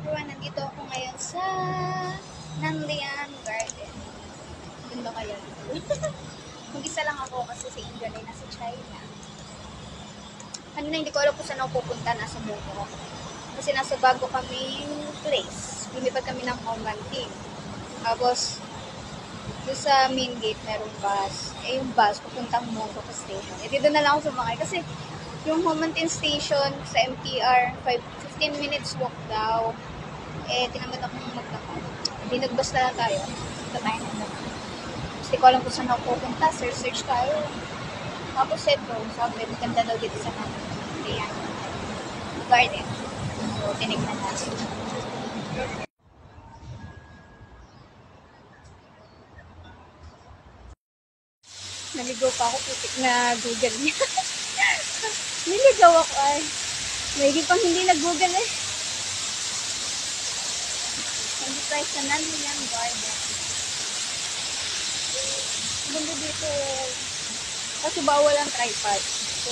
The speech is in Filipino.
everyone, nandito ako ngayon sa Nanlian Garden. Ganda kaya dito. Mag-isa lang ako kasi si Ingrid ay nasa China. Kanina hindi ko alam kung saan ako pupunta, nasa Moto. Kasi nasa bago kaming place. Lumipat kami ng Homanting. Tapos, doon sa main gate merong bus. Eh yung bus, pupuntang Moto station. Eh dito na lang ako sumakay kasi yung Homanting station sa MTR, 15 minutes walk daw. Eh, tinamad akong maglakad. Hindi nagbus na lang tayo. Punta tayo ng lakad. Kasi ko alam kung saan ako pupunta. Search tayo. Tapos ito, sabi, maganda daw dito sa Nanlian Garden. So, tinignan natin. Naligaw pa ako, putik na Google niya. Niligaw ako ay. May pang hindi nag-Google eh. Nandito tayo sa Nanlian Garden. Ganda dito. Kasi bawal ang tripod. So,